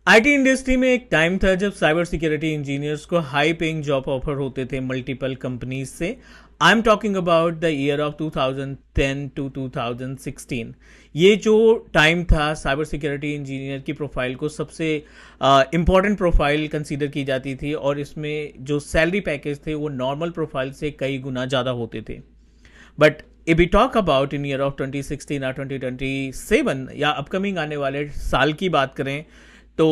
IT industry में एक time था जब साइबर सिक्योरिटी इंजीनियर्स को हाई पेइंग जॉब ऑफर होते थे मल्टीपल कंपनीज से। I am talking about the year of 2010 to 2016। ये जो टाइम था साइबर सिक्योरिटी इंजीनियर की प्रोफाइल को सबसे इम्पॉर्टेंट प्रोफाइल कंसीडर की जाती थी और इसमें जो सैलरी पैकेज थे वो नॉर्मल प्रोफाइल से कई गुना ज़्यादा होते थे। But if we talk about in year of 2016 or 2027 या अपकमिंग आने वाले साल की बात करें तो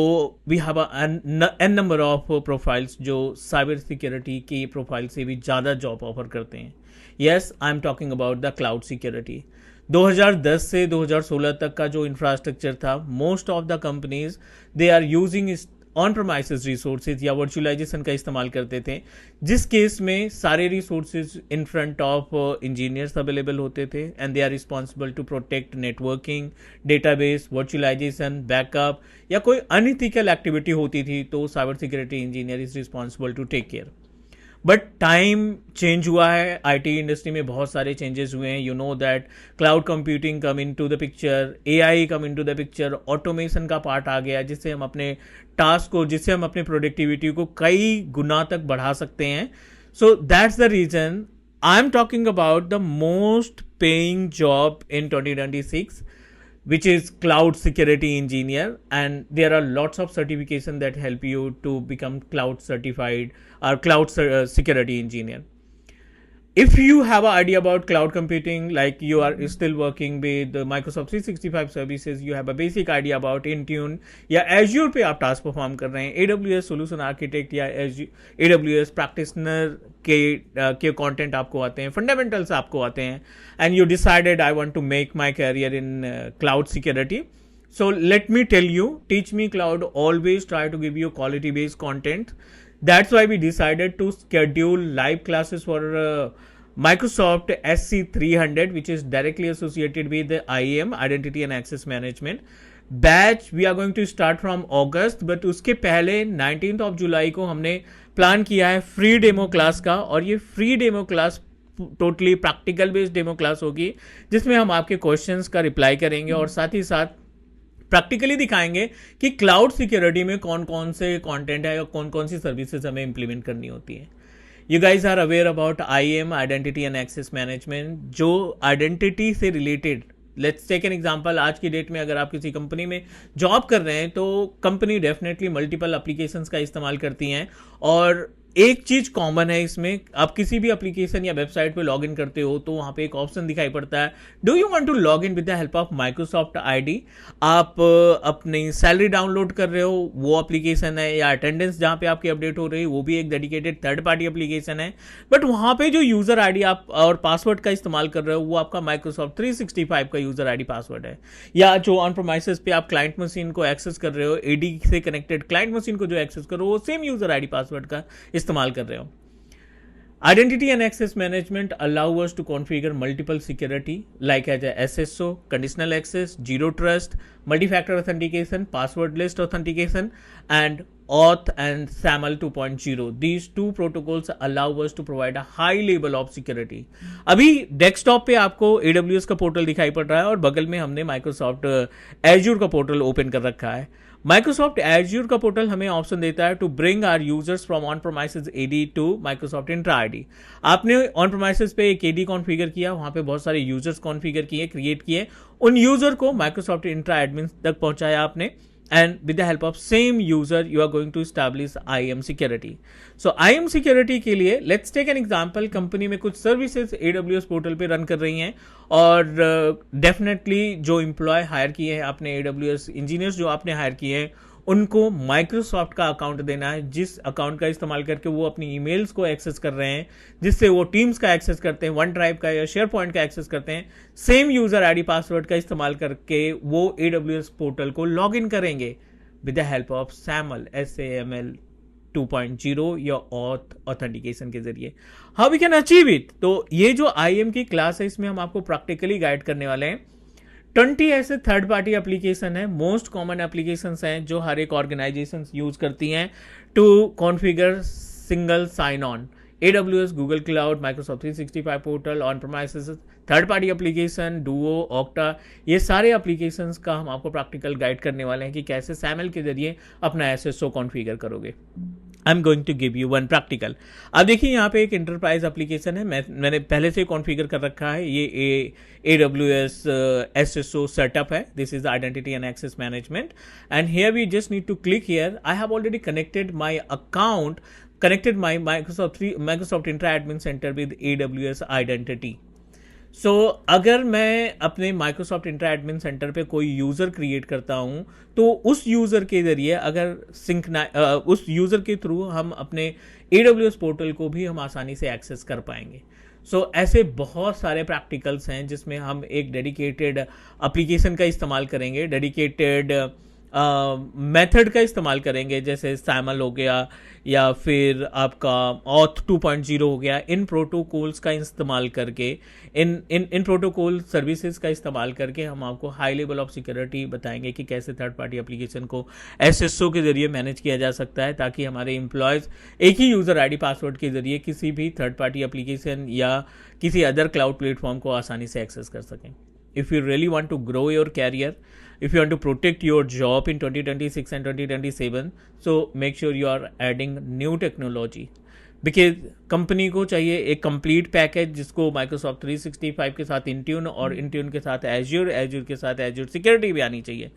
we have an number of profiles जो साइबर सिक्योरिटी की प्रोफाइल से भी ज़्यादा जॉब ऑफर करते हैं। Yes, I am talking about the cloud security. 2010 से 2016 तक का जो इंफ्रास्ट्रक्चर था, most of the companies they are using on premises resources या वर्चुअलाइजेशन का इस्तेमाल करते थे, जिस केस में सारे resources in front of engineers available होते थे and they are responsible to protect networking, database, virtualization, backup या कोई अनइथिकल एक्टिविटी होती थी तो cyber security engineer is responsible to take care. But time change हुआ है, आईटी इंडस्ट्री में बहुत सारे चेंजेस हुए हैं। You know that cloud computing come in to the picture, AI come in to the picture, automation का part आ गया जिससे हम अपने टास्क को, जिससे हम अपनी प्रोडक्टिविटी को कई गुना तक बढ़ा सकते हैं। So that's the reason I am talking about the most paying job in 2026, which is cloud security engineer, and there are lots of certification that help you to become cloud certified or cloud security engineer. If you have an idea about cloud computing, like you are still working with Microsoft 365 services, you have a basic idea about Intune या Azure पे आप task perform कर रहे हैं, AWS solution architect या AWS practitioner के content आपको आते हैं, फंडामेंटल्स आपको आते हैं, and you decided I want to make my career in cloud security. So let me tell you, Teach Me Cloud always try to give you quality based content. That's why we decided to schedule live classes for Microsoft SC300, which is directly associated with the IAM, Identity and Access Management. Batch we are going to start from August, but उसके पहले 19th of July को हमने plan किया है free demo class का, और ये free demo class totally practical based demo class होगी जिसमें हम आपके क्वेश्चंस का रिप्लाई करेंगे और साथ ही साथ प्रैक्टिकली दिखाएंगे कि क्लाउड सिक्योरिटी में कौन कौन से कंटेंट है या कौन कौन सी सर्विसेज हमें इंप्लीमेंट करनी होती है. You guys are aware about IAM, identity and access management, जो आइडेंटिटी से related. Let's take an example. आज की डेट में अगर आप किसी कंपनी में जॉब कर रहे हैं तो कंपनी डेफिनेटली मल्टीपल एप्लीकेशंस का इस्तेमाल करती हैं, और एक चीज कॉमन है इसमें, आप किसी भी एप्लीकेशन या वेबसाइट पे लॉग इन करते हो तो वहां पे एक ऑप्शन दिखाई पड़ता है, do you want to log in with the help of Microsoft ID. आप अपनी सैलरी डाउनलोड कर रहे हो, वो एप्लीकेशन है, या अटेंडेंस जहां पे आपकी अपडेट हो रही है वो भी एक डेडिकेटेड थर्ड पार्टी एप्लीकेशन है, बट वहां पे जो यूजर आईडी आप और पासवर्ड का इस्तेमाल कर रहे हो वो आपका माइक्रोसॉफ्ट 365 का यूजर आईडी पासवर्ड है. या जो ऑन प्रोमाइसेस पे आप क्लाइंट मशीन को एक्सेस कर रहे हो, एडी से कनेक्टेड क्लाइंट मशीन को जो एक्सेस करो वो सेम यूजर आईडी पासवर्ड का इस्तेमाल कर रहे हो. Identity and access management allow us to configure multiple security like as a SSO, conditional access, zero trust, multi-factor authentication, password list authentication, and Auth and SAML 2.0. These two protocols allow us to provide a high level of security. अभी desktop पे आपको AWS का portal दिखाई पड़ रहा है और बगल में हमने माइक्रोसॉफ्ट Azure का पोर्टल ओपन कर रखा है. माइक्रोसॉफ्ट एज्यूर का पोर्टल हमें ऑप्शन देता है to bring our users from on premises AD to Microsoft Entra ID. आपने ऑन प्रोमाइसेस पे एक एडी कॉन्फ़िगर किया, वहां पे बहुत सारे यूजर्स कॉन्फ़िगर किए, क्रिएट किए, उन यूजर को माइक्रोसॉफ्ट इंट्रा एडमिन तक पहुंचाया आपने, and with the help of same user you are going to establish IAM security. So IAM security के लिए let's take an example. Company में कुछ सर्विसेज AWS पोर्टल पे रन कर रही हैं और डेफिनेटली जो एम्प्लॉय हायर किए हैं आपने, AWS इंजीनियर्स जो आपने हायर किए हैं, उनको माइक्रोसॉफ्ट का अकाउंट देना है, जिस अकाउंट का इस्तेमाल करके वो अपनी ईमेल्स को एक्सेस कर रहे हैं, जिससे वो टीम्स का एक्सेस करते हैं, वन ड्राइव का या शेयर पॉइंट का एक्सेस करते हैं, सेम यूजर आईडी पासवर्ड का इस्तेमाल करके वो AWS पोर्टल को लॉग इन करेंगे with the help of SAML 2.0 या ऑथ ऑथेंटिकेशन के जरिए. How we can achieve it? तो ये जो IAM की क्लास है इसमें हम आपको प्रैक्टिकली गाइड करने वाले हैं. 20 ऐसे थर्ड पार्टी एप्लीकेशन है, मोस्ट कॉमन एप्लीकेशन हैं जो हर एक ऑर्गेनाइजेशन यूज करती हैं to configure single sign on. AWS, Google Cloud, Microsoft 365 portal, on premises, third party application, Duo, Okta, ये सारे एप्लीकेशंस का हम आपको प्रैक्टिकल गाइड करने वाले हैं कि कैसे SAML के जरिए अपना SSO कॉन्फ़िगर करोगे। I am going to give you one practical. अब देखिए यहाँ पे एक इंटरप्राइज एप्लीकेशन है, मैंने पहले से कॉन्फ़िगर कर रखा है। ये AWS SSO सेटअप है। This is identity and access management, and here we just need to click here. I have already connected my account, connected my Microsoft Intra Admin Center with AWS Identity. So अगर मैं अपने Microsoft Intra Admin Center पे कोई user create करता हूँ तो उस user के ज़रिए अगर उस यूज़र के थ्रू हम अपने AWS पोर्टल को भी हम आसानी से एक्सेस कर पाएंगे। सो ऐसे बहुत सारे प्रैक्टिकल्स हैं जिसमें हम एक डेडिकेटेड एप्लीकेशन का इस्तेमाल करेंगे, डेडिकेटेड मेथड का इस्तेमाल करेंगे, जैसे SAML हो गया या फिर आपका ऑथ 2.0 हो गया। इन प्रोटोकॉल्स का इस्तेमाल करके, इन प्रोटोकॉल सर्विसेज का इस्तेमाल करके हम आपको हाई लेवल ऑफ सिक्योरिटी बताएंगे कि कैसे थर्ड पार्टी एप्लीकेशन को SSO के जरिए मैनेज किया जा सकता है, ताकि हमारे एम्प्लॉयज़ एक ही यूज़र ID पासवर्ड के जरिए किसी भी थर्ड पार्टी एप्लीकेशन या किसी अदर क्लाउड प्लेटफॉर्म को आसानी से एक्सेस कर सकें। If you really want to grow your career, if you want to protect your job in 2026 and 2027, so make sure you are adding new technology. Because company को चाहिए एक complete package जिसको Microsoft 365 के साथ Intune और Intune के साथ azure के साथ एज्योर सिक्योरिटी भी आनी चाहिए।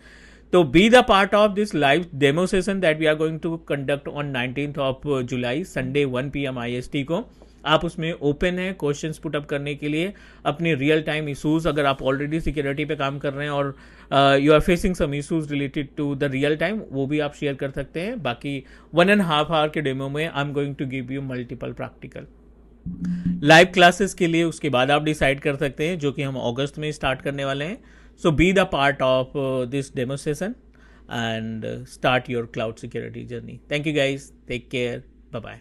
तो be the part of this live demo session that we are going to conduct on 19th of July, Sunday 1 PM IST को। आप उसमें ओपन है क्वेश्चंस पुट अप करने के लिए, अपने रियल टाइम इशूज़, अगर आप ऑलरेडी सिक्योरिटी पे काम कर रहे हैं और you are facing some issues related to the real time, वो भी आप शेयर कर सकते हैं। बाकी 1.5 आवर के डेमो में I am going to give you multiple practical live classes के लिए। उसके बाद आप डिसाइड कर सकते हैं, जो कि हम अगस्त में स्टार्ट करने वाले हैं। So be the part of this demo session and start your cloud security journey. Thank you guys. Take care. Bye bye.